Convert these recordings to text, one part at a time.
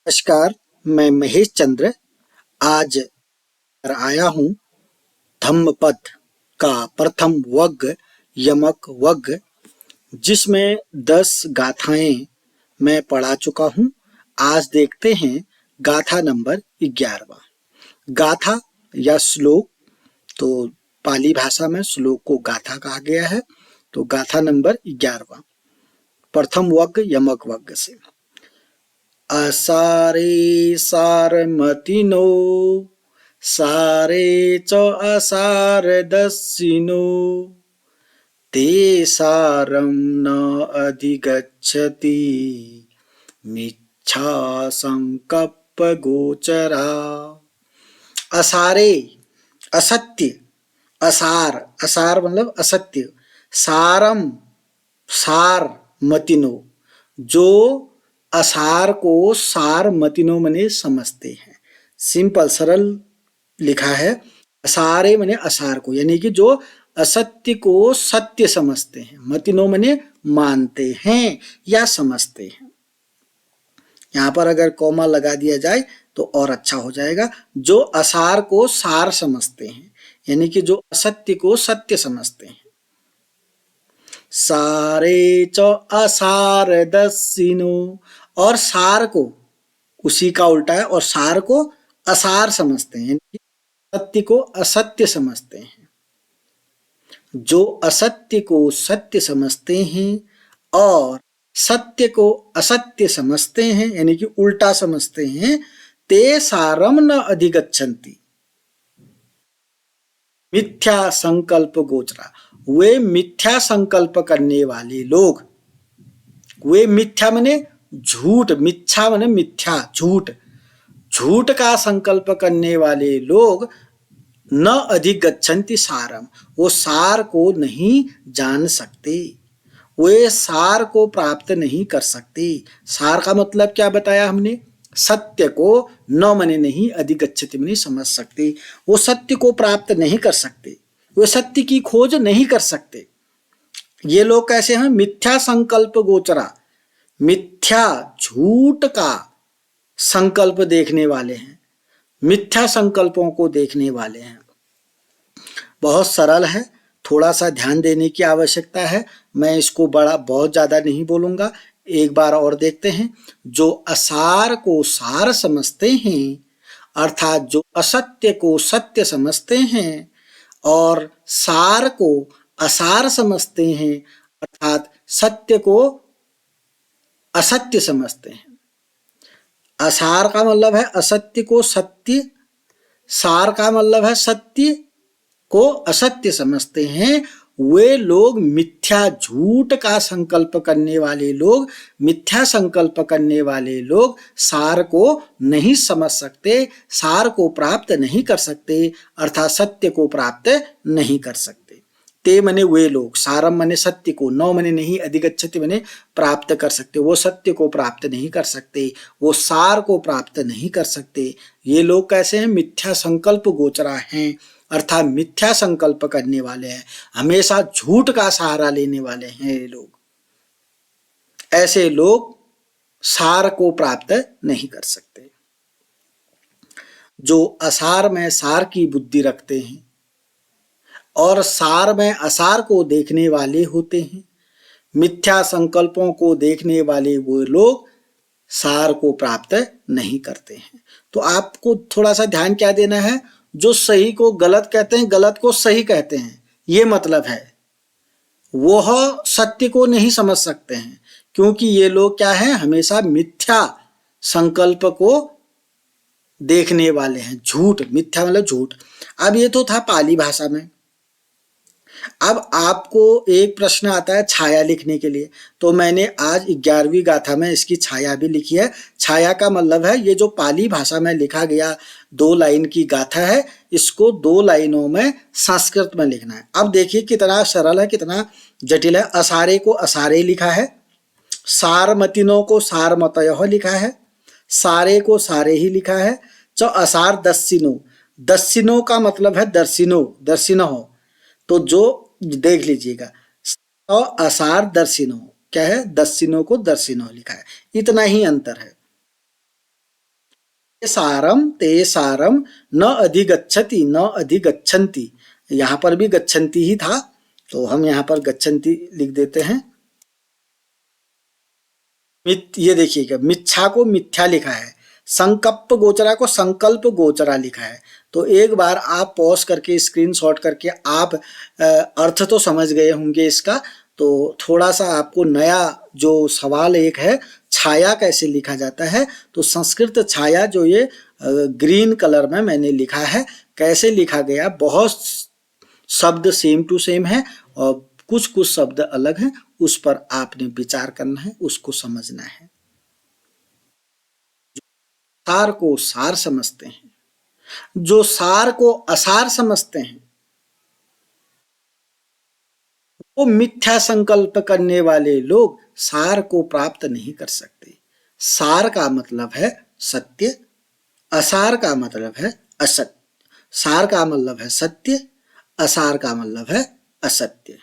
नमस्कार, मैं महेश चंद्र आज आया हूँ धम्मपद का प्रथम वर्ग यमक वर्ग, जिसमें 10 गाथाएं मैं पढ़ा चुका हूँ। आज देखते हैं गाथा नंबर 11वां। गाथा या श्लोक, तो पाली भाषा में श्लोक को गाथा कहा गया है। तो गाथा नंबर 11वां प्रथम वर्ग यमक वर्ग से। असारे सारमतिनो सारे च असारदस्सिनो ते सारं न अधिगच्छति मिच्छा संकप्प गोचरा। असारे असत्य, असार असार मतलब असत्य, सारम सार मतिनो जो असार को सार मतिनो मने समझते हैं। सिंपल सरल लिखा है। असारे मने असार को, यानी कि जो असत्य को सत्य समझते हैं। मतिनो मने मानते हैं या समझते हैं। यहाँ पर अगर कॉमा लगा दिया जाए तो और अच्छा हो जाएगा। जो असार को सार समझते हैं, यानी कि जो असत्य को सत्य समझते हैं। सारे च असारदस्सिनो, और सार को उसी का उल्टा है, और सार को असार समझते हैं, सत्य को असत्य समझते हैं। जो असत्य को सत्य समझते हैं और सत्य को असत्य समझते हैं, यानी कि उल्टा समझते हैं, ते सारम न अधिगच्छन्ति मिथ्या संकल्प गोचरा। वे मिथ्या संकल्प करने वाले लोग, वे मिथ्या मने झूठ, मिथ्या मने मिथ्या झूठ, झूठ का संकल्प करने वाले लोग न अधिगच्छन्ति सारम, वो सार को नहीं जान सकते, वे सार को प्राप्त नहीं कर सकते। सार का मतलब क्या बताया हमने? सत्य को, न मने नहीं, अधिगच्छति मने समझ सकते। वो सत्य को प्राप्त नहीं कर सकते, वे सत्य की खोज नहीं कर सकते। ये लोग कैसे हैं? मिथ्या संकल्प गोचरा, मिथ्या झूठ का संकल्प देखने वाले हैं, मिथ्या संकल्पों को देखने वाले हैं। बहुत सरल है, थोड़ा सा ध्यान देने की आवश्यकता है। मैं इसको बहुत ज्यादा नहीं बोलूंगा। एक बार और देखते हैं। जो असार को सार समझते हैं, अर्थात जो असत्य को सत्य समझते हैं और सार को असार समझते हैं, अर्थात सत्य को असत्य समझते हैं। असार का मतलब है असत्य को सत्य, सार का मतलब है सत्य को असत्य समझते हैं। वे लोग मिथ्या, झूठ का संकल्प करने वाले लोग, मिथ्या संकल्प करने वाले लोग सार को नहीं समझ सकते, सार को प्राप्त नहीं कर सकते, अर्थात सत्य को प्राप्त नहीं कर सकते। ते मने वे लोग, सारम मने सत्य को, नौ मने नहीं, अधिगच्छति मने प्राप्त कर सकते। वो सत्य को प्राप्त नहीं कर सकते, वो सार को प्राप्त नहीं कर सकते। ये लोग कैसे हैं? मिथ्या संकल्प गोचरा हैं, अर्थात मिथ्या संकल्प करने वाले हैं, हमेशा झूठ का सहारा लेने वाले हैं ये लोग। ऐसे लोग सार को प्राप्त नहीं कर सकते। जो असार में सार की बुद्धि रखते हैं और सार में असार को देखने वाले होते हैं, मिथ्या संकल्पों को देखने वाले वो लोग सार को प्राप्त नहीं करते हैं। तो आपको थोड़ा सा ध्यान क्या देना है? जो सही को गलत कहते हैं, गलत को सही कहते हैं, ये मतलब है। वह सत्य को नहीं समझ सकते हैं, क्योंकि ये लोग क्या है? हमेशा मिथ्या संकल्प को देखने वाले हैं। झूठ, मिथ्या मतलब झूठ। अब ये तो था पाली भाषा में। अब आपको एक प्रश्न आता है छाया लिखने के लिए, तो मैंने आज 11वीं गाथा में इसकी छाया भी लिखी है। छाया का मतलब है ये जो पाली भाषा में लिखा गया 2 लाइन की गाथा है, इसको 2 लाइनों में संस्कृत में लिखना है। अब देखिए कितना सरल है, कितना जटिल है। असारे को असारे लिखा है, सारमतिनो को सारमतयः लिखा है, सारे को सारे ही लिखा है। जो असार दस्सिनो, दस्सिनो का मतलब है दर्शिनो, दर्शिनो हो। तो जो देख लीजिएगा, असार दर्शिनो, क्या है? दस्सिनो को दर्शिनो लिखा है। इतना ही अंतर है। सारम ते सारम न अधिगच्छति न अधिगच्छन्ति, यहाँ पर भी गच्छन्ति ही था तो हम यहाँ पर गच्छन्ति लिख देते हैं। ये देखिएगा, मिच्छा को मिथ्या लिखा है, संकल्प गोचरा को संकल्प गोचरा लिखा है। तो एक बार आप पॉज करके स्क्रीनशॉट करके आप अर्थ तो समझ गए होंगे इसका, तो थोड़ा सा आपको नया जो सवाल एक है, छाया कैसे लिखा जाता है, तो संस्कृत छाया जो ये ग्रीन कलर में मैंने लिखा है, कैसे लिखा गया, बहुत शब्द सेम टू सेम है और कुछ कुछ शब्द अलग हैं, उस पर आपने विचार करना है, उसको समझना है। सार को सार समझते हैं, जो सार को असार समझते हैं, वो मिथ्या संकल्प करने वाले लोग सार को प्राप्त नहीं कर सकते। सार का मतलब है सत्य, असार का मतलब है असत्य। सार का मतलब है सत्य, असार का मतलब है असत्य।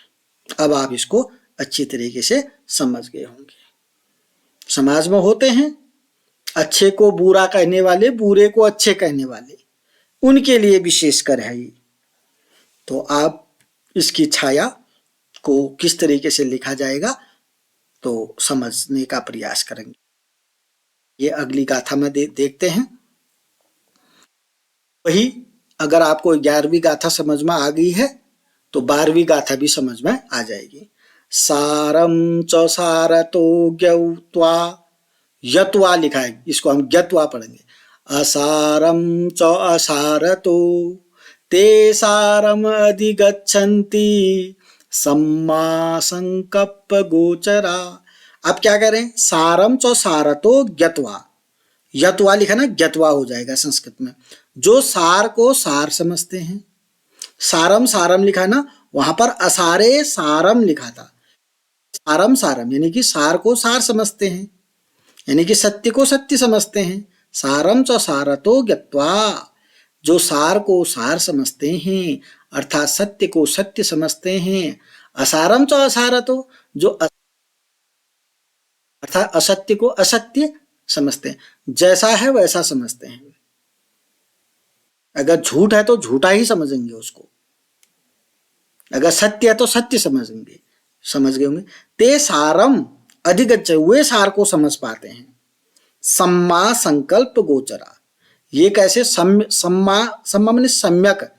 अब आप इसको अच्छी तरीके से समझ गए होंगे। समाज में होते हैं अच्छे को बुरा कहने वाले, बुरे को अच्छे कहने वाले, उनके लिए विशेषकर है ये। तो आप इसकी छाया को किस तरीके से लिखा जाएगा तो समझने का प्रयास करेंगे। ये अगली गाथा में देखते हैं। वही अगर आपको 11वीं गाथा समझ में आ गई है तो 12वीं गाथा भी समझ में आ जाएगी। सारम च सारतो ज्ञत्वा, यत्वा लिखा है, इसको हम ज्ञत्वा पढ़ेंगे। असारम च असारतो ते सारम अधिगच्छन्ति सम्मा संकल्प गोचरा। अब क्या करें, सारम च सारतो ज्ञत्वा, यत्वा लिखा ना, ज्ञत्वा हो जाएगा संस्कृत में। जो सार को सार समझते हैं, सारम सारम लिखा ना, वहां पर असारे सारम लिखा था। सारम सारम यानी कि सार को सार समझते हैं, यानी कि सत्य को सत्य समझते हैं। सारम च सारतो ज्ञत्वा, जो सार को सार समझते हैं अर्थात सत्य को सत्य समझते हैं। असारम च असारतो, जो अर्थात असत्य को असत्य समझते हैं, जैसा है वैसा समझते हैं। अगर झूठ है तो झूठा ही समझेंगे उसको, अगर सत्य है तो सत्य समझेंगे, समझ गए होंगे। ते सारम अधिगच्छ, वे सार को समझ पाते हैं। सम्मा संकल्प गोचरा, ये कैसे, सम्मा सम्मा माने सम्यक,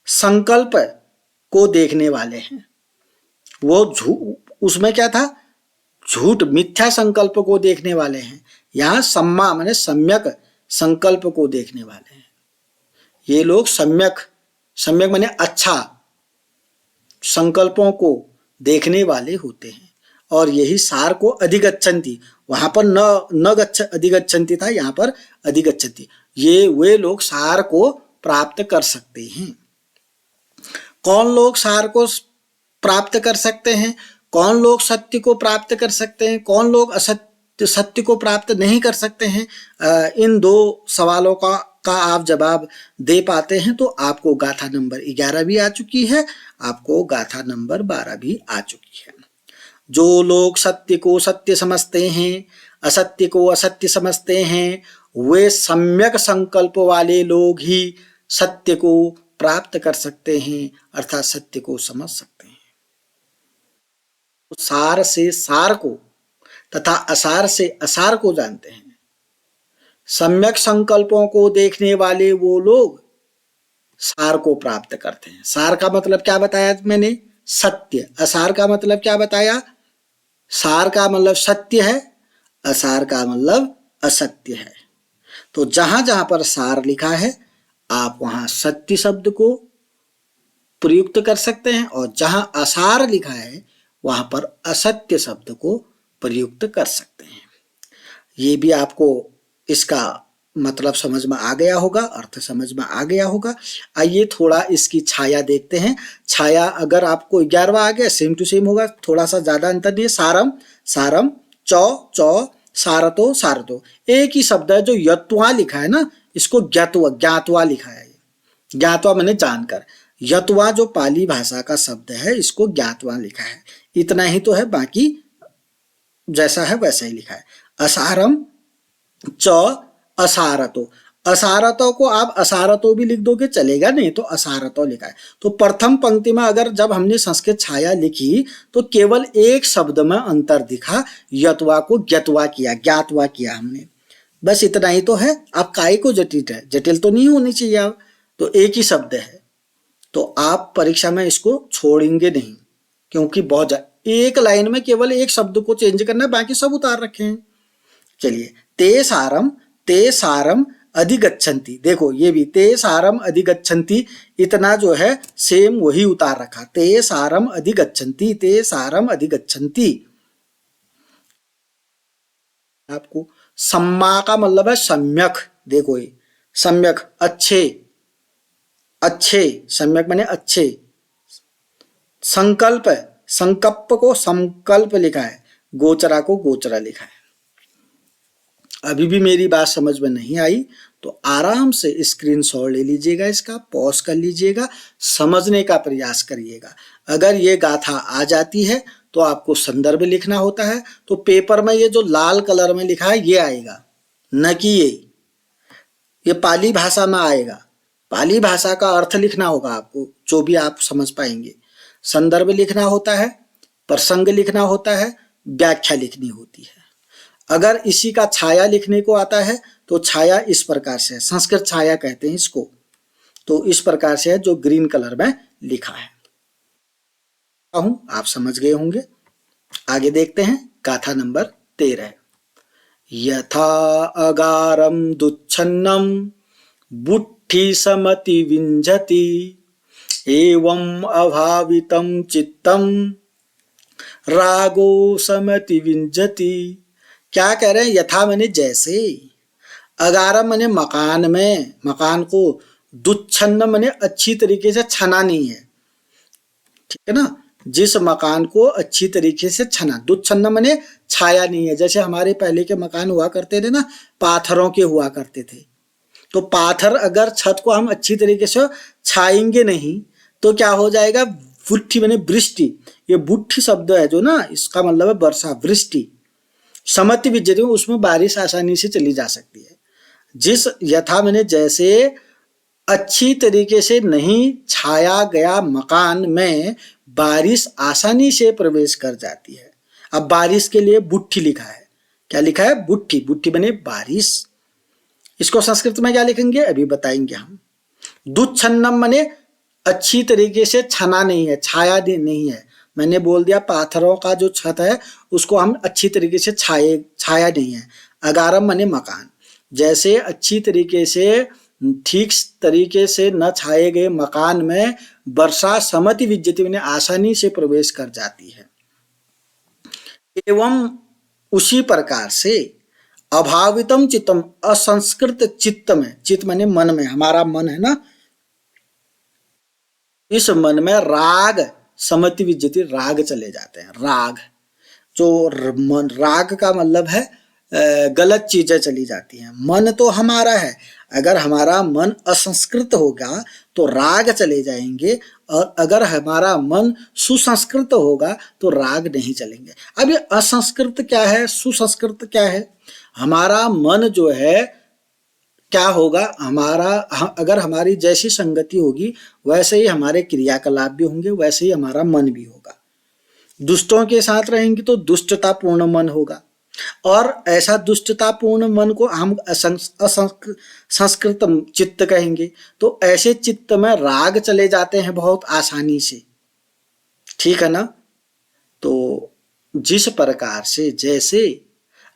संकल्प को देखने वाले हैं। वो उसमें क्या था, झूठ मिथ्या संकल्प को देखने वाले हैं। यहाँ सम्मा माने सम्यक संकल्प को देखने वाले हैं। ये लोग सम्यक, सम्यक माने अच्छा, संकल्पों को देखने वाले होते हैं। और यही सार को अधिगच्छन्ति, वहां पर न अधिगच्छन्ति था, यहाँ पर अधिगच्छन्ति, ये वे लोग सार को प्राप्त कर सकते हैं। कौन लोग सार को प्राप्त कर सकते हैं, कौन लोग सत्य को प्राप्त कर सकते हैं, कौन लोग असत्य सत्य को प्राप्त नहीं कर सकते हैं, इन दो सवालों का आप जवाब दे पाते हैं तो आपको गाथा नंबर 11 भी आ चुकी है, आपको गाथा नंबर 12 भी आ चुकी है। जो लोग सत्य को सत्य समझते हैं, असत्य को असत्य समझते हैं, वे सम्यक संकल्प वाले लोग ही सत्य को प्राप्त कर सकते हैं, अर्थात सत्य को समझ सकते हैं। सार से सार को तथा असार से असार को जानते हैं। सम्यक संकल्पों को देखने वाले वो लोग सार को प्राप्त करते हैं। सार का मतलब क्या बताया मैंने, सत्य। असार का मतलब क्या बताया, सार का मतलब सत्य है, असार का मतलब असत्य है। तो जहां जहां पर सार लिखा है आप वहां सत्य शब्द को प्रयुक्त कर सकते हैं, और जहां असार लिखा है वहां पर असत्य शब्द को प्रयुक्त कर सकते हैं। ये भी आपको इसका मतलब समझ में आ गया होगा, अर्थ समझ में आ गया होगा। आइए थोड़ा इसकी छाया देखते हैं। छाया अगर आपको 11वां आ गया सेम टू सेम होगा, थोड़ा सा ज्यादा अंतर नहीं है। सारम सारम, चौ चौ, सारतो सारतो, एक ही शब्द है। जो यत्वा लिखा है ना, इसको ज्ञातवा ज्ञातवा लिखा है। ज्ञातवा मैंने जानकर, यत्वा जो पाली भाषा का शब्द है इसको ज्ञातवा लिखा है। इतना ही तो है, बाकी जैसा है वैसा ही लिखा है। असारम च असारतो, असारतो को आप असारतो भी लिख दोगे चलेगा, नहीं तो असारतो लिखा है। तो प्रथम पंक्ति में अगर जब हमने संस्कृत छाया लिखी तो केवल एक शब्द में अंतर दिखा, यत्वा को ज्ञत्वा किया, ज्ञातवा किया हमने, बस इतना ही तो है। आप काय को जटिल है, जटिल तो नहीं होनी चाहिए आप, तो एक ही शब्द है, तो आप परीक्षा में इसको छोड़ेंगे नहीं, क्योंकि बहुत एक लाइन में केवल एक शब्द को चेंज करना है, बाकी सब उतार रखे हैं। चलिए, ते सारम अधिगच्छन्ति, देखो ये भी ते सारम अधिगच्छन्ति, इतना जो है सेम वही उतार रखा, ते सारम अधिगच्छन्ति, ते सारम अधिगच्छन्ति। आपको सम्मा का मतलब है सम्यक, देखो ये सम्यक अच्छे, अच्छे, सम्यक माने अच्छे। संकल्प, संकल्प को संकल्प लिखा है, गोचरा को गोचरा लिखा है। अभी भी मेरी बात समझ में नहीं आई तो आराम से स्क्रीनशॉट ले लीजिएगा, इसका पॉज कर लीजिएगा, समझने का प्रयास करिएगा। अगर ये गाथा आ जाती है तो आपको संदर्भ लिखना होता है, तो पेपर में ये जो लाल कलर में लिखा है ये आएगा, न कि ये पाली भाषा में आएगा। पाली भाषा का अर्थ लिखना होगा आपको, जो भी आप समझ पाएंगे। संदर्भ लिखना होता है, प्रसंग लिखना होता है, व्याख्या लिखनी होती है। अगर इसी का छाया लिखने को आता है तो छाया इस प्रकार से है, संस्कृत छाया कहते हैं इसको, तो इस प्रकार से है जो ग्रीन कलर में लिखा है। आप समझ गए होंगे। आगे देखते हैं गाथा नंबर 13। यथा अगारम दुच्छन्नम बुद्धि समति विंजति एवं अभावितम चित्तम रागो समति विंजति। क्या कह रहे हैं? यथा माने जैसे, अगारम माने मकान में, मकान को, दुच्छन्न माने अच्छी तरीके से छना नहीं है, ठीक है ना, जिस मकान को अच्छी तरीके से छना, दुच्छन्न माने छाया नहीं है। जैसे हमारे पहले के मकान हुआ करते थे ना, पाथरों के हुआ करते थे, तो पाथर अगर छत को हम अच्छी तरीके से छाएंगे नहीं तो क्या हो जाएगा, बुट्ठी माने वृष्टि, ये बुट्ठी शब्द है जो ना, इसका मतलब है वर्षा, वृष्टि। समति विद्यते, उसमें बारिश आसानी से चली जा सकती है। जिस यथा माने जैसे अच्छी तरीके से नहीं छाया गया मकान में बारिश आसानी से प्रवेश कर जाती है। अब बारिश के लिए बुट्ठी लिखा है, क्या लिखा है? बुट्ठी, बुट्ठी बने बारिश। इसको संस्कृत में क्या लिखेंगे अभी बताएंगे हम। दुच्छन्नम माने अच्छी तरीके से छना नहीं है, छाया नहीं है। मैंने बोल दिया पाथरों का जो छत है उसको हम अच्छी तरीके से छाया नहीं है। अगारम माने मकान, जैसे अच्छी तरीके से, ठीक तरीके से न छाए गए मकान में वर्षा समति विद्यते माने आसानी से प्रवेश कर जाती है। एवं उसी प्रकार से अभावितम चित्तम, असंस्कृत चित्त में, चित्त माने मन में, हमारा मन है ना, इस मन में राग समति विद्यते, राग चले जाते हैं। राग, जो मन, राग का मतलब है गलत चीजें चली जाती हैं। मन तो हमारा है, अगर हमारा मन असंस्कृत होगा तो राग चले जाएंगे, और अगर हमारा मन सुसंस्कृत होगा तो राग नहीं चलेंगे। अब ये असंस्कृत क्या है, सुसंस्कृत क्या है? हमारा मन जो है क्या होगा, हमारा, अगर हमारी जैसी संगति होगी वैसे ही हमारे क्रियाकलाप भी होंगे, वैसे ही हमारा मन भी होगा। दुष्टों के साथ रहेंगे तो दुष्टतापूर्ण मन होगा, और ऐसा दुष्टतापूर्ण मन को हम असंस्कृत चित्त कहेंगे। तो ऐसे चित्त में राग चले जाते हैं बहुत आसानी से, ठीक है ना। तो जिस प्रकार से, जैसे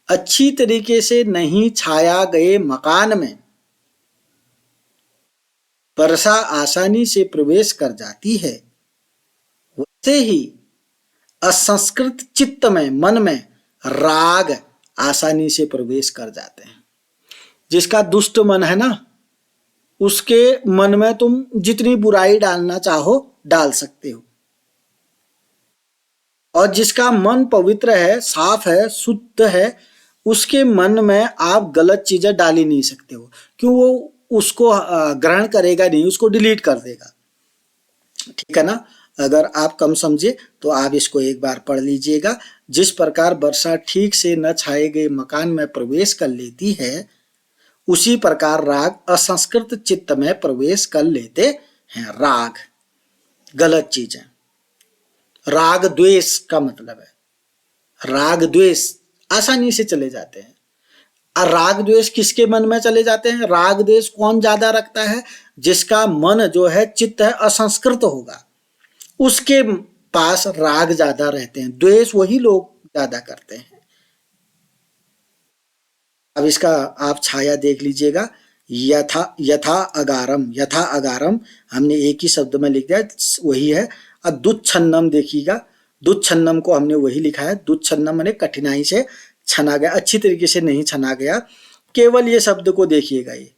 अच्छी तरीके से नहीं छाया गए मकान में वर्षा आसानी से प्रवेश कर जाती है, वैसे ही असंस्कृत चित्त में, मन में राग आसानी से प्रवेश कर जाते हैं। जिसका दुष्ट मन है ना, उसके मन में तुम जितनी बुराई डालना चाहो डाल सकते हो, और जिसका मन पवित्र है, साफ है, शुद्ध है, उसके मन में आप गलत चीजें डाल ही नहीं सकते हो। क्यों? वो उसको ग्रहण करेगा नहीं, उसको डिलीट कर देगा, ठीक है ना। अगर आप कम समझे तो आप इसको एक बार पढ़ लीजिएगा। जिस प्रकार वर्षा ठीक से न छाए गए मकान में प्रवेश कर लेती है, उसी प्रकार राग असंस्कृत चित्त में प्रवेश कर लेते हैं। राग गलत चीज है। राग द्वेष का मतलब है, राग द्वेष आसानी से चले जाते हैं। और राग द्वेष किसके मन में चले जाते हैं? राग द्वेष कौन ज्यादा रखता है? जिसका मन जो है चित्त है असंस्कृत होगा, उसके पास राग ज्यादा रहते हैं, द्वेष वही लोग ज्यादा करते हैं। अब इसका आप छाया देख लीजिएगा। यथा यथा अगारम, यथा अगारम हमने एक ही शब्द में लिख दिया, वही है। अब दुच्छन्नम देखिएगा, दुच्छन्नम को हमने वही लिखा है। दुच्छन्नम मैंने कठिनाई से छना गया, अच्छी तरीके से नहीं छना गया। केवल ये शब्द को देखिएगा, ये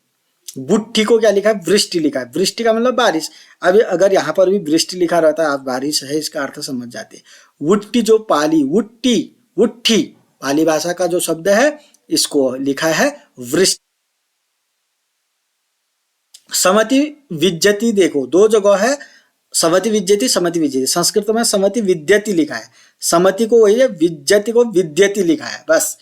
बुट्ठी को क्या लिखा है? वृष्टि लिखा है। वृष्टि का मतलब बारिश। अभी अगर यहाँ पर भी वृष्टि लिखा रहता, आप बारिश है इसका अर्थ समझ जाते। वुट्टी जो पाली, वुट्टी वुट्ठी पाली भाषा का जो शब्द है, इसको लिखा है वृष्टि। समति विद्यति देखो, दो जगह है, समति विद्यति, समति विद्यति। संस्कृत में समति विद्यति लिखा है, समति को वही है, विद्यति को विद्यति लिखा है। बस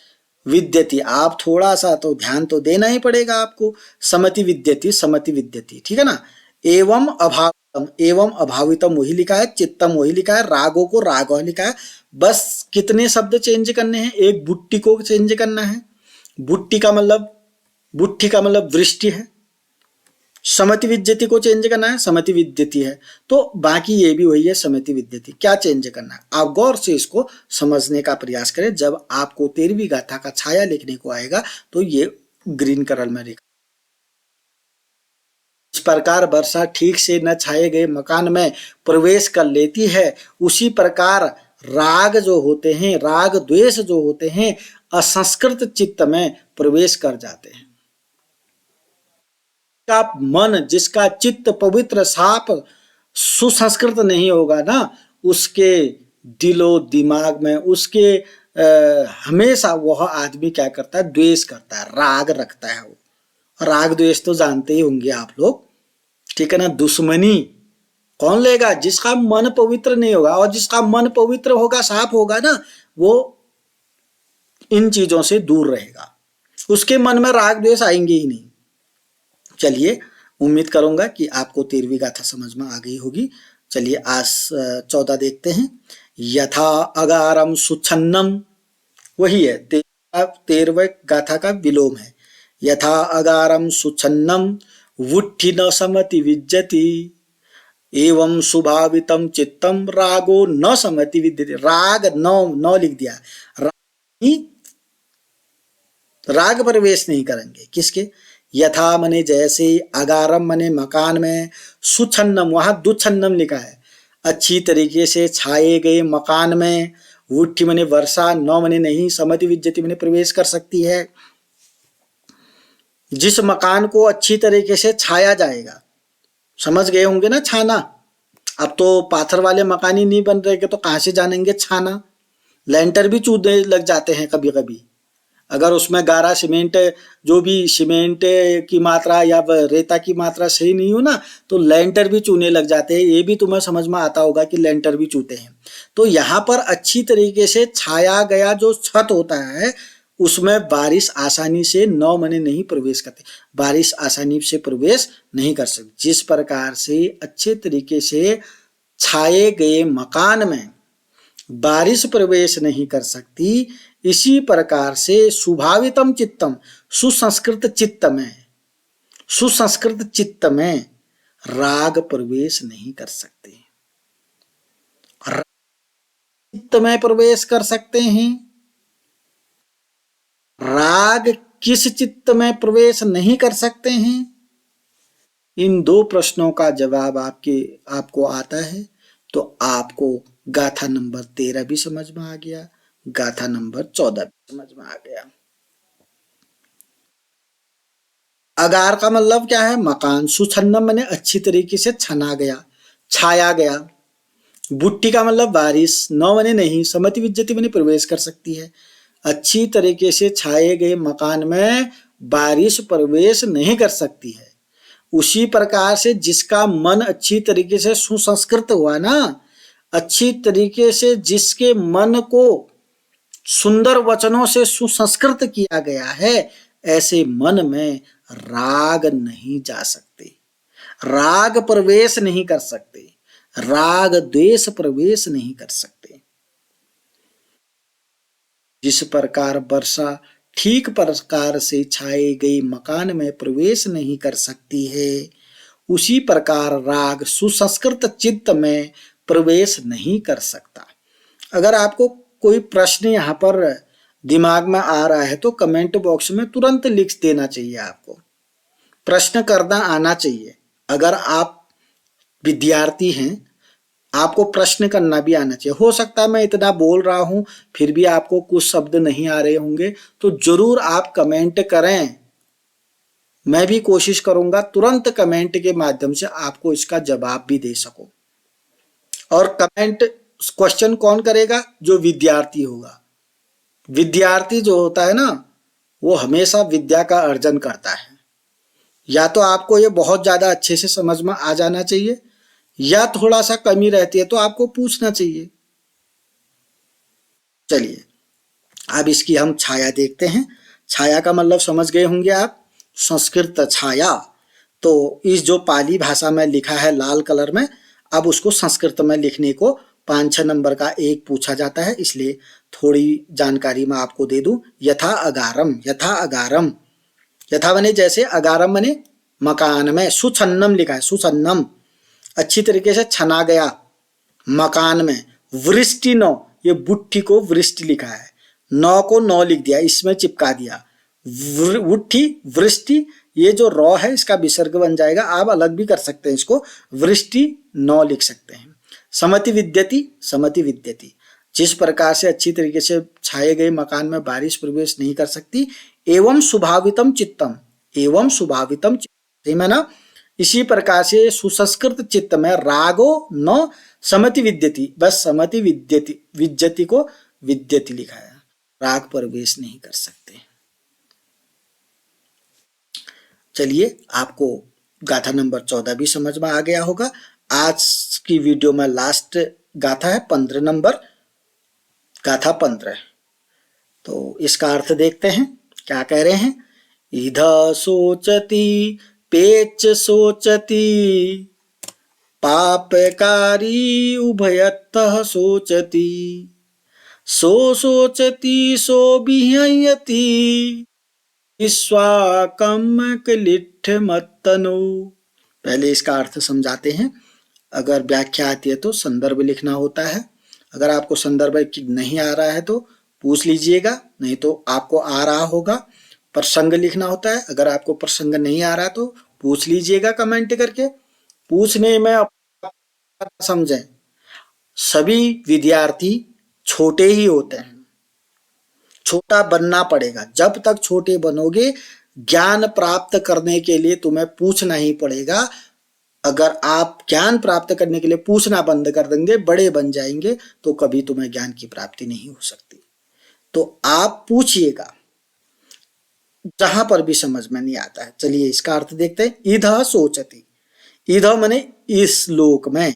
विद्यति, आप थोड़ा सा तो ध्यान तो देना ही पड़ेगा आपको। समति विद्यति, समति विद्यति, ठीक है ना। एवं अभावितम, एवं अभावितम वही लिखा है, चित्तम वही लिखा है, रागों को राग लिखा है। बस कितने शब्द चेंज करने हैं? एक बुट्टी को चेंज करना है, बुट्टी का मतलब, बुट्ठी का मतलब वृष्टि है। समति विद्यति को चेंज करना है, समति विद्यति है। तो बाकी ये भी वही है, समति विद्यति। क्या चेंज करना है? आप गौर से इसको समझने का प्रयास करें। जब आपको 13वीं गाथा का छाया लिखने को आएगा तो ये ग्रीन कलर में लिखा। इस प्रकार वर्षा ठीक से न छाए गए मकान में प्रवेश कर लेती है, उसी प्रकार राग जो होते हैं, राग द्वेष जो होते हैं, असंस्कृत चित्त में प्रवेश कर जाते हैं। का मन, जिसका चित्त पवित्र साफ सुसंस्कृत नहीं होगा ना, उसके दिलो दिमाग में उसके हमेशा वह आदमी क्या करता है? द्वेष करता है, राग रखता है। वो राग द्वेष तो जानते ही होंगे आप लोग, ठीक है ना। दुश्मनी कौन लेगा? जिसका मन पवित्र नहीं होगा। और जिसका मन पवित्र होगा, साफ होगा ना, वो इन चीजों से दूर रहेगा, उसके मन में राग द्वेष आएंगे ही नहीं। चलिए, उम्मीद करूंगा कि आपको 13वीं गाथा समझ में आ गई होगी। चलिए आज 14 देखते हैं। यथा अगारम सुछन्नम, वही है 13वीं गाथा का विलोम है। यथा अगारम सुछन्नम वुट्ठी न समति विज्जति, एवं सुभावितम चित्तम रागो न समति विद्यते। राग न लिख दिया, राग प्रवेश नहीं करेंगे। किसके? यथा मने जैसे, अगारम मने मकान में, सुछन्नम वहां दुछन्नम लिखा है, अच्छी तरीके से छाए गए मकान में। वुट्ठी मने वर्षा, न मने नहीं, समति विद्यति मने प्रवेश कर सकती है। जिस मकान को अच्छी तरीके से छाया जाएगा, समझ गए होंगे ना छाना। अब तो पाथर वाले मकान ही नहीं बन रहे तो कहां से जानेंगे छाना। लेंटर भी चूदने लग जाते हैं कभी कभी। अगर उसमें गारा सीमेंट, जो भी सीमेंट की मात्रा या रेता की मात्रा सही नहीं हो ना, तो लेंटर भी चूने लग जाते हैं। ये भी तुम्हें समझ में आता होगा कि लेंटर भी चूते हैं। तो यहाँ पर अच्छी तरीके से छाया गया जो छत होता है, उसमें बारिश आसानी से न मने नहीं प्रवेश करते, बारिश आसानी से प्रवेश नहीं कर सकती। जिस प्रकार से अच्छे तरीके से छाए गए मकान में बारिश प्रवेश नहीं कर सकती, इसी प्रकार से सुभावितम चित्तम, सुसंस्कृत चित्त में, सुसंस्कृत चित्त में राग प्रवेश नहीं कर सकते। चित्त में प्रवेश कर सकते हैं, राग किस चित्त में प्रवेश नहीं कर सकते हैं? इन दो प्रश्नों का जवाब आपको आता है तो आपको गाथा नंबर 13 भी समझ में आ गया, गाथा नंबर 14 भी समझ में आ गया। अगार का मतलब क्या है? मकान। सुछन्नम मैंने अच्छी तरीके से छना गया, छाया गया। बुट्टी का मतलब बारिश। न मैंने नहीं, समति विद्यति मैंने प्रवेश कर सकती है। अच्छी तरीके से छाए गए मकान में बारिश प्रवेश नहीं कर सकती है। उसी प्रकार से जिसका मन अच्छी तरीके से सुसंस्कृत हुआ ना, अच्छी तरीके से जिसके मन को सुंदर वचनों से सुसंस्कृत किया गया है, ऐसे मन में राग नहीं जा सकते, राग प्रवेश नहीं कर सकते, राग द्वेष प्रवेश नहीं कर सकते। जिस प्रकार वर्षा ठीक प्रकार से छाए गई मकान में प्रवेश नहीं कर सकती है, उसी प्रकार राग सुसंस्कृत चित्त में प्रवेश नहीं कर सकता। अगर आपको कोई प्रश्न यहाँ पर दिमाग में आ रहा है तो कमेंट बॉक्स में तुरंत लिख देना चाहिए। आपको प्रश्न करना आना चाहिए। अगर आप विद्यार्थी हैं, आपको प्रश्न करना भी आना चाहिए। हो सकता है मैं इतना बोल रहा हूं फिर भी आपको कुछ शब्द नहीं आ रहे होंगे, तो जरूर आप कमेंट करें। मैं भी कोशिश करूंगा तुरंत कमेंट के माध्यम से आपको इसका जवाब भी दे सकूं। और कमेंट क्वेश्चन कौन करेगा? जो विद्यार्थी होगा। विद्यार्थी जो होता है ना, वो हमेशा विद्या का अर्जन करता है। या तो आपको ये बहुत ज्यादा अच्छे से समझ में आ जाना चाहिए, या थोड़ा सा कमी रहती है तो आपको पूछना चाहिए। चलिए अब इसकी हम छाया देखते हैं। छाया का मतलब समझ गए होंगे आप, संस्कृत छाया। तो इस जो पाली भाषा में लिखा है लाल कलर में, अब उसको संस्कृत में लिखने को 5-6 नंबर का एक पूछा जाता है, इसलिए थोड़ी जानकारी मैं आपको दे दूं। यथा अगारम, यथा अगारम, यथा बने जैसे, अगारम बने मकान में। सुछन्नम लिखा है, सुछन्नम अच्छी तरीके से छना गया मकान में। वृष्टि नौ, ये बुट्ठी को वृष्टि लिखा है, नौ को नौ लिख दिया, इसमें चिपका दिया। वुट्ठी वृष्टि, ये जो रॉ है इसका विसर्ग बन जाएगा। आप अलग भी कर सकते हैं इसको, वृष्टि नौ लिख सकते हैं। समति विद्यति, समति विद्यति, जिस प्रकार से अच्छी तरीके से छाए गए मकान में बारिश प्रवेश नहीं कर सकती। एवं सुभावितम चित्तम, एवं सुभावितम चित्तम है ना, इसी प्रकार से सुसंस्कृत चित्त में रागो न समति विद्यति, बस समति विद्यति, विद्यति को विद्यति लिखा है, राग प्रवेश नहीं कर सकते। चलिए आपको गाथा नंबर 14 भी समझ में आ गया होगा। आज की वीडियो में लास्ट गाथा है 15 नंबर, गाथा 15। तो इसका अर्थ देखते हैं क्या कह रहे हैं। इध सोचती पेच सोचती पापकारी उभयतः सोचती, सो सोचती सो विहयति स्वाकम क्लिठ मत्तनो। पहले इसका अर्थ समझाते हैं। अगर व्याख्या आती है तो संदर्भ लिखना होता है। अगर आपको संदर्भ नहीं आ रहा है तो पूछ लीजिएगा, नहीं तो आपको आ रहा होगा। प्रसंग लिखना होता है, अगर आपको प्रसंग नहीं आ रहा तो पूछ लीजिएगा कमेंट करके। पूछने में समझें, सभी विद्यार्थी छोटे ही होते हैं, छोटा बनना पड़ेगा। जब तक छोटे बनोगे, ज्ञान प्राप्त करने के लिए तुम्हें पूछना ही पड़ेगा। अगर आप ज्ञान प्राप्त करने के लिए पूछना बंद कर देंगे, बड़े बन जाएंगे, तो कभी तुम्हें ज्ञान की प्राप्ति नहीं हो सकती। तो आप पूछिएगा जहां पर भी समझ में नहीं आता है। चलिए इसका अर्थ देखते हैं। इध सोचती, इध मने इस लोक में,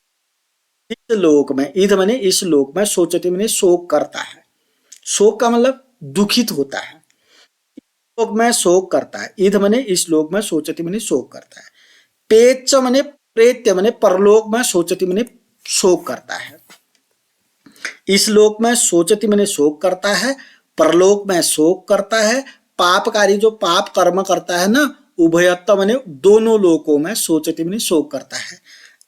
इस लोक में, इध मने इस लोक में, सोचती मने शोक करता है। शोक का मतलब दुखित होता है। लोक में शोक करता है, इध मने इस लोक में, सोचती मने शोक करता है। पेच मने प्रेत्य मने परलोक में, सोचती मने शोक करता है। इस लोक में सोचती मने शोक करता है, परलोक में शोक करता है। पापकारी जो पाप कर्म करता है ना, उभयत्व मने दोनों लोकों में, सोचती मने शोक करता है।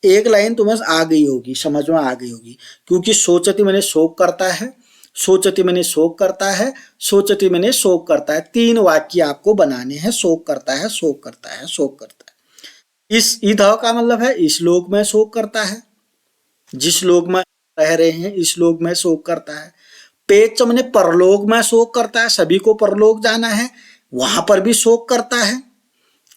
एक लाइन तुम्हें आ गई होगी, समझ में आ गई होगी, क्योंकि सोचती मने शोक करता है, सोचती मने शोक करता है, सोचती मने शोक करता है। 3 वाक्य आपको बनाने हैं। शोक करता है, शोक करता है, शोक करता है। इस इध का मतलब है इस लोक में शोक करता है, जिस लोक में रह रहे हैं इस लोक में शोक करता है। पेच मने परलोक में शोक करता है, सभी को परलोक जाना है, वहां पर भी शोक करता है।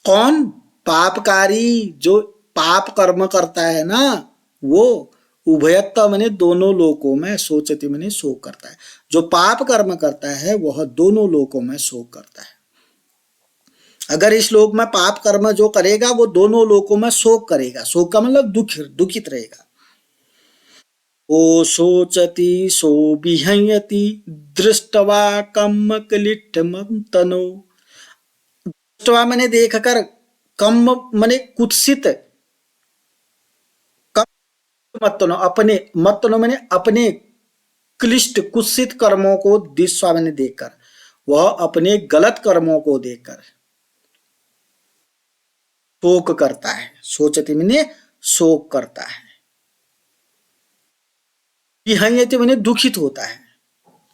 कौन? पापकारी, जो पाप कर्म करता है ना, वो। उभयत्व मने दोनों लोकों में, सोचती मने शोक करता है। जो पाप कर्म करता है वह दोनों लोकों में शोक करता है। अगर इस लोक में पाप कर्म जो करेगा वो दोनों लोकों में शोक करेगा। शोक का मतलब दुखित रहेगा। ओ सोचती सो विहयति दृष्टवा कम क्लिठमं तनो, दृष्टवा मैंने देखकर, कम मैंने कुत्सित, कम मत्तनो अपने, मत्तनो मैंने अपने क्लिष्ट कुत्सित कर्मों को दृष्टवा मैंने देखकर, वह अपने गलत कर्मों को देखकर शोक करता है। सोचती मैंने शोक करता है। विहयति मैंने दुखित होता है,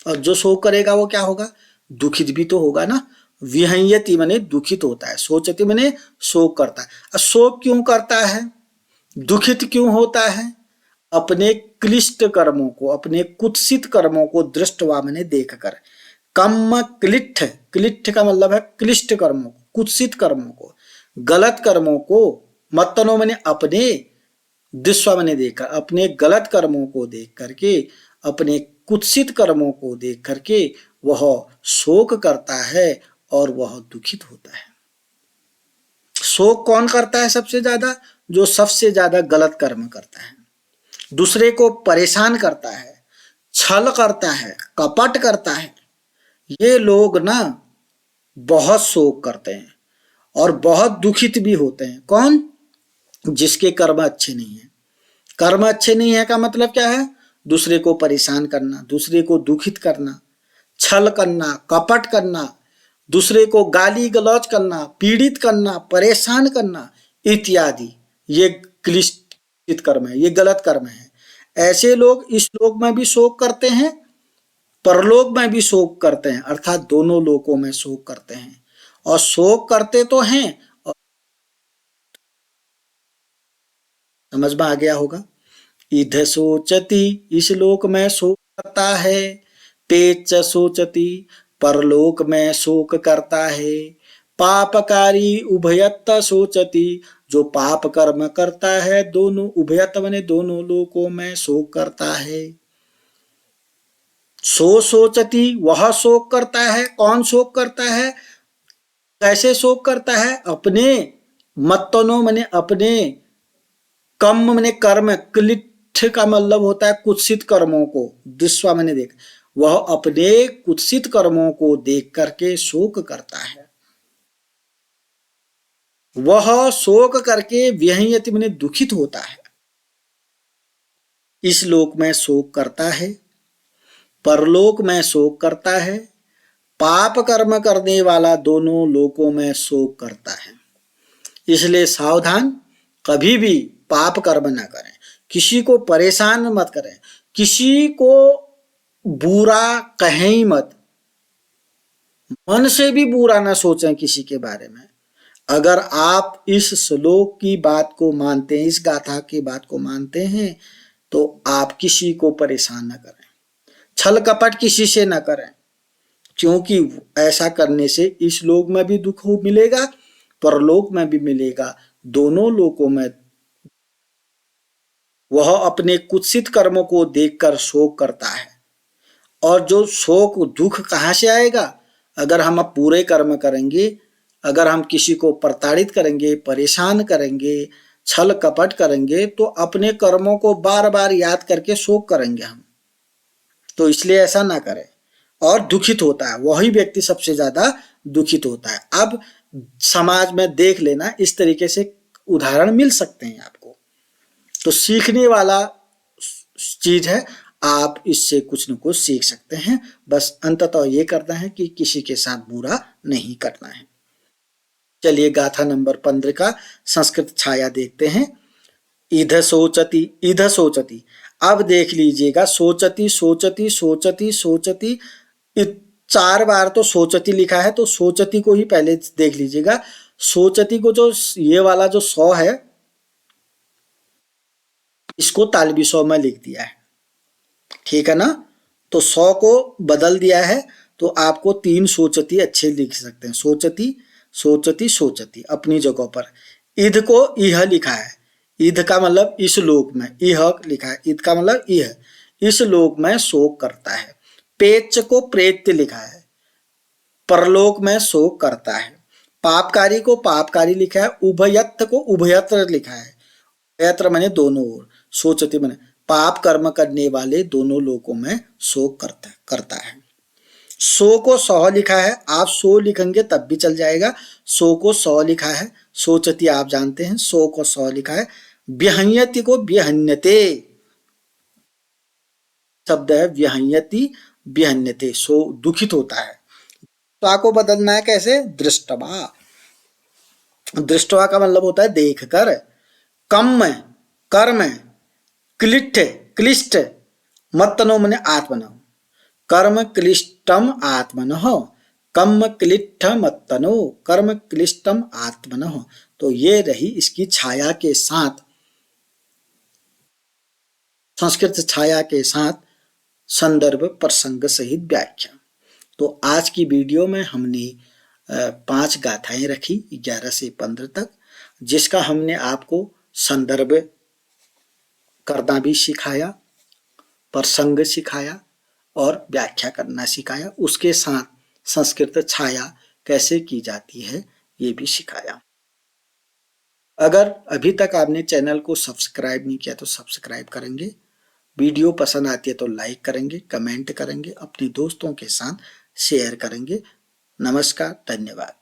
और जो शोक करेगा वो क्या होगा, दुखित भी तो होगा ना। विहयति मैंने दुखित होता है, सोचती मैंने शोक करता है। और शोक क्यों करता है, दुखित क्यों होता है, अपने क्लिष्ट कर्मों को, अपने कुत्सित कर्मों को दृष्टवा मैंने देखकर। कम क्लिष्ट, क्लिष्ट का मतलब है क्लिष्ट कर्मों को, कुत्सित कर्मों को, गलत कर्मों को, मत्तनो मैंने अपने, दृष्टवा मैंने देखा, अपने गलत कर्मों को देख करके, अपने कुत्सित कर्मों को देख करके वह शोक करता है और वह दुखित होता है। शोक कौन करता है सबसे ज्यादा, जो सबसे ज्यादा गलत कर्म करता है, दूसरे को परेशान करता है, छल करता है, कपट करता है, ये लोग ना बहुत शोक करते हैं और बहुत दुखित भी होते हैं। कौन, जिसके कर्म अच्छे नहीं है। कर्म अच्छे नहीं है का मतलब क्या है, दूसरे को परेशान करना, दूसरे को दुखित करना, छल करना, कपट करना, दूसरे को गाली गलौज करना, पीड़ित करना, परेशान करना इत्यादि, ये क्लिष्ट कर्म है, ये गलत कर्म है। ऐसे लोग इस लोक में भी शोक करते हैं, परलोक में भी शोक करते हैं, अर्थात दोनों लोकों में शोक करते हैं। और शोक करते तो हैं, समझ में आ गया होगा। इध सोचती, इस लोक में शोक करता है, पेच सोचती, परलोक में शोक करता है, पापकारी उभयत सोचती, जो पाप कर्म करता है दोनों, उभयत माने दोनों लोकों में शोक करता है। सोचती, वह शोक करता है, कौन शोक करता है, कैसे शोक करता है, अपने मत्तनो माने अपने, कम मैंने कर्म, क्लिष्ट का मतलब होता है कुत्सित कर्मों को, दृष्टवा मैंने देख, वह अपने कुत्सित कर्मों को देख करके शोक करता है। वह शोक करके विहयति मैंने दुखित होता है। इस लोक में शोक करता है, परलोक में शोक करता है, पाप कर्म करने वाला दोनों लोकों में शोक करता है। इसलिए सावधान, कभी भी पाप कर्म ना करें, किसी को परेशान मत करें, किसी को बुरा कहें ही मत, मन से भी बुरा ना सोचें किसी के बारे में। अगर आप इस श्लोक की बात को मानते हैं, इस गाथा की बात को मानते हैं, तो आप किसी को परेशान ना करें, छल कपट किसी से ना करें, क्योंकि ऐसा करने से इस लोक में भी दुख मिलेगा, परलोक में भी मिलेगा, दोनों लोकों में वह अपने कुत्सित कर्मों को देखकर शोक करता है। और जो शोक दुख कहाँ से आएगा, अगर हम अब पूरे कर्म करेंगे, अगर हम किसी को प्रताड़ित करेंगे, परेशान करेंगे, छल कपट करेंगे, तो अपने कर्मों को बार बार याद करके शोक करेंगे हम। तो इसलिए ऐसा ना करें। और दुखित होता है, वही व्यक्ति सबसे ज्यादा दुखित होता है। अब समाज में देख लेना, इस तरीके से उदाहरण मिल सकते हैं आपको, तो सीखने वाला चीज है, आप इससे कुछ न कुछ सीख सकते हैं। बस अंततः ये करना है कि किसी के साथ बुरा नहीं करना है। चलिए गाथा नंबर 15 का संस्कृत छाया देखते हैं। इध सोचती, इध सोचती, अब देख लीजिएगा, सोचती सोचती सोचती सोचती, 4 बार तो सोचती लिखा है, तो सोचती को ही पहले देख लीजिएगा। सोचती को जो ये वाला जो 100 है, इसको तालबी 100 में लिख दिया है, ठीक है ना। तो 100 को बदल दिया है, तो आपको 3 सोचती अच्छे लिख सकते हैं। सोचती सोचती सोचती अपनी जगह पर। इध को इह लिखा है, इध का मतलब इस लोक में, इह लिखा है, इध का मतलब इह, इस लोक में शोक करता है। पेच को प्रेत्य लिखा है, परलोक में शोक करता है। पापकारी को पापकारी लिखा है, उभयत्र को उभयत्र लिखा है, उभयत्र माने दोनों ओर, सोचती माने पाप कर्म करने वाले दोनों लोकों में शोक करता है। सो को सौ लिखा है, आप सो लिखेंगे तब भी चल जाएगा। सो को सौ लिखा है, सोचती आप जानते हैं, सो को सौ लिखा है। व्यहन्यति को व्यहन्यते शब्द है, व्यहन्यति व्यहन्यते, सो दुखित होता है। त्वा को बदलना है कैसे? दृष्टवा। दृष्टवा का मतलब होता है देखकर। कम कर्म, क्लिष्ट क्लिष्ट, मत्तनो मने आत्मनो, कर्म क्लिष्टम आत्मनो, कम क्लिष्ट मत्तनो, कर्म क्लिष्टम आत्मनो। तो ये रही इसकी छाया के साथ, संस्कृत छाया के साथ संदर्भ प्रसंग सहित व्याख्या। तो आज की वीडियो में हमने 5 गाथाएं रखी 11 से 15 तक, जिसका हमने आपको संदर्भ करना भी सिखाया, प्रसंग सिखाया और व्याख्या करना सिखाया। उसके साथ संस्कृत छाया कैसे की जाती है ये भी सिखाया। अगर अभी तक आपने चैनल को सब्सक्राइब नहीं किया तो सब्सक्राइब करेंगे, वीडियो पसंद आती है तो लाइक करेंगे, कमेंट करेंगे, अपने दोस्तों के साथ शेयर करेंगे। नमस्कार, धन्यवाद।